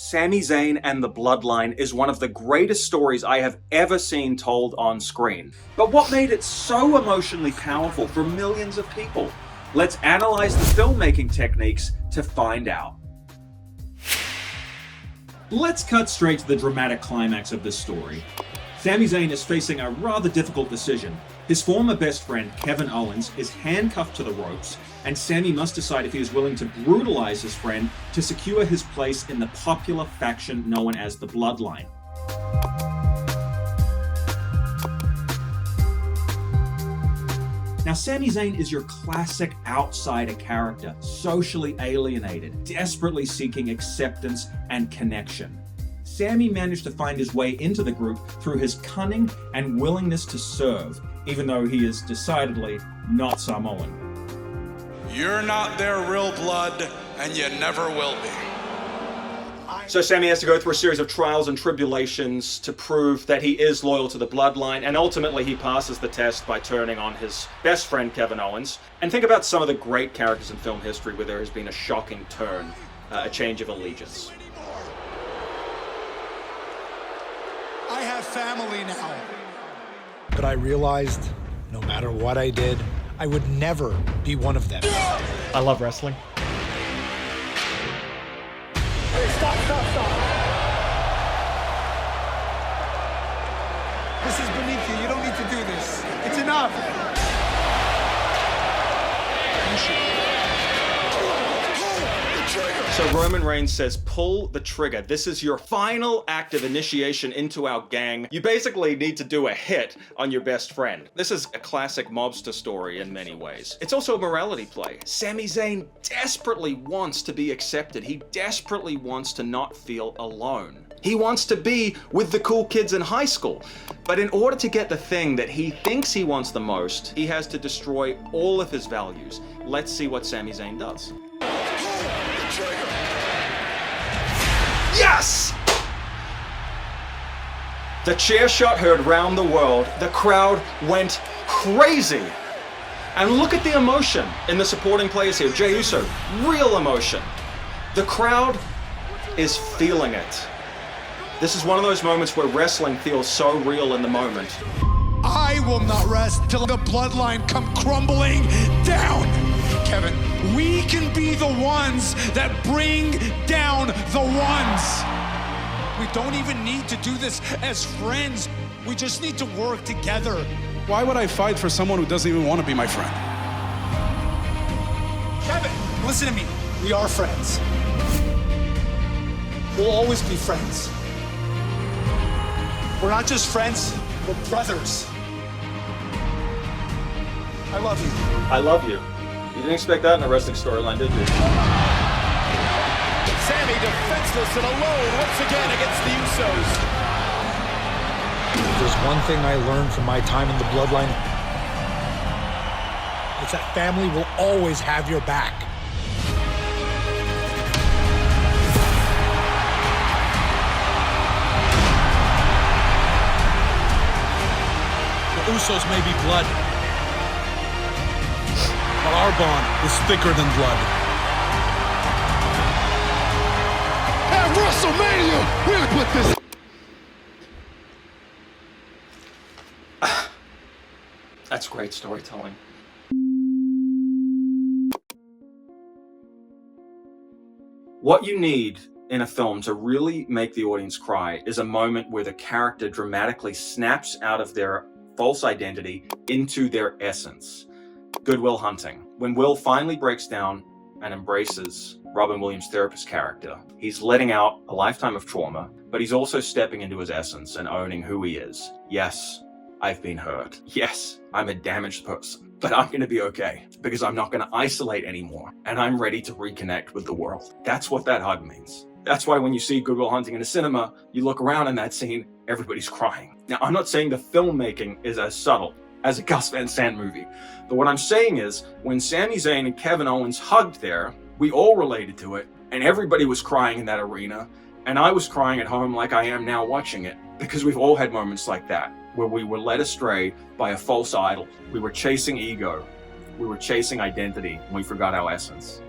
Sami Zayn and the Bloodline is one of the greatest stories I have ever seen told on screen. But what made it so emotionally powerful for millions of people? Let's analyze the filmmaking techniques to find out. Let's cut straight to the dramatic climax of this story. Sami Zayn is facing a rather difficult decision. His former best friend, Kevin Owens, is handcuffed to the ropes, and Sami must decide if he is willing to brutalize his friend to secure his place in the popular faction known as the Bloodline. Now, Sami Zayn is your classic outsider character, socially alienated, desperately seeking acceptance and connection. Sami managed to find his way into the group through his cunning and willingness to serve, even though he is decidedly not Samoan. You're not their real blood, and you never will be. So Sami has to go through a series of trials and tribulations to prove that he is loyal to the Bloodline, and ultimately he passes the test by turning on his best friend Kevin Owens. And think about some of the great characters in film history where there has been a shocking turn, a change of allegiance. I have family now. But I realized, no matter what I did, I would never be one of them. I love wrestling. Hey, stop. This is beneath you. You don't need to do this. It's enough. So Roman Reigns says, pull the trigger. This is your final act of initiation into our gang. You basically need to do a hit on your best friend. This is a classic mobster story in many ways. It's also a morality play. Sami Zayn desperately wants to be accepted. He desperately wants to not feel alone. He wants to be with the cool kids in high school. But in order to get the thing that he thinks he wants the most, he has to destroy all of his values. Let's see what Sami Zayn does. Yes! The chair shot heard round the world. The crowd went crazy. And look at the emotion in the supporting players here. Jey Uso, real emotion. The crowd is feeling it. This is one of those moments where wrestling feels so real in the moment. I will not rest till the Bloodline come crumbling down. Kevin, we can be the ones that bring down the ones. We don't even need to do this as friends. We just need to work together. Why would I fight for someone who doesn't even want to be my friend? Kevin, listen to me. We are friends. We'll always be friends. We're not just friends, we're brothers. I love you. I love you. You didn't expect that in a wrestling storyline, did you? Sami defenseless and alone once again against the Usos. If there's one thing I learned from my time in the Bloodline, it's that family will always have your back. The Usos may be blood, but our bond is thicker than blood. At WrestleMania, we'll put this. That's great storytelling. What you need in a film to really make the audience cry is a moment where the character dramatically snaps out of their false identity into their essence. Good Will Hunting. When Will finally breaks down and embraces Robin Williams' therapist character, he's letting out a lifetime of trauma, but he's also stepping into his essence and owning who he is. Yes, I've been hurt. Yes, I'm a damaged person, but I'm going to be okay because I'm not going to isolate anymore and I'm ready to reconnect with the world. That's what that hug means. That's why when you see Good Will Hunting in a cinema, you look around in that scene, everybody's crying. Now, I'm not saying the filmmaking is as subtle as a Gus Van Sant movie, but what I'm saying is when Sami Zayn and Kevin Owens hugged there, we all related to it and everybody was crying in that arena, and I was crying at home like I am now watching it because we've all had moments like that where we were led astray by a false idol. We were chasing ego. We were chasing identity and we forgot our essence.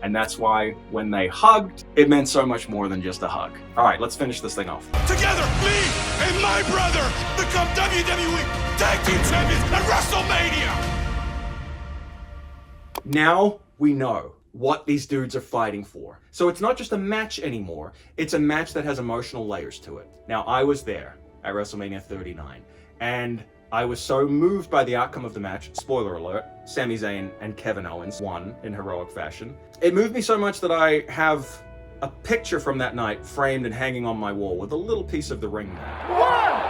And that's why when they hugged, it meant so much more than just a hug. All right, let's finish this thing off. Together, me and my brother become WWE Tag Team Champions at WrestleMania! Now we know what these dudes are fighting for. So it's not just a match anymore, it's a match that has emotional layers to it. Now, I was there at WrestleMania 39, and I was so moved by the outcome of the match, spoiler alert, Sami Zayn and Kevin Owens won in heroic fashion. It moved me so much that I have a picture from that night framed and hanging on my wall with a little piece of the ring mat.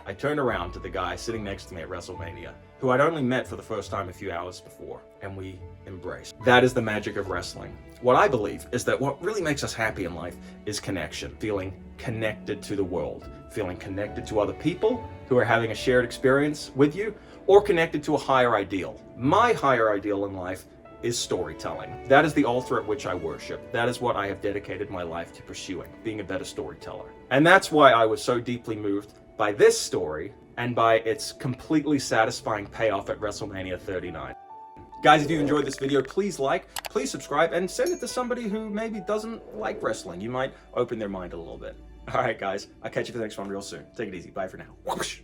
I turned around to the guy sitting next to me at WrestleMania, who I'd only met for the first time a few hours before, and we embraced. That is the magic of wrestling. What I believe is that what really makes us happy in life is connection, feeling connected to the world, feeling connected to other people who are having a shared experience with you, or connected to a higher ideal. My higher ideal in life is storytelling. That is the altar at which I worship. That is what I have dedicated my life to pursuing, being a better storyteller. And that's why I was so deeply moved by this story and by its completely satisfying payoff at WrestleMania 39. Guys, if you enjoyed this video, please like, please subscribe, and send it to somebody who maybe doesn't like wrestling. You might open their mind a little bit. All right, guys, I'll catch you for the next one real soon. Take it easy. Bye for now. Whoosh.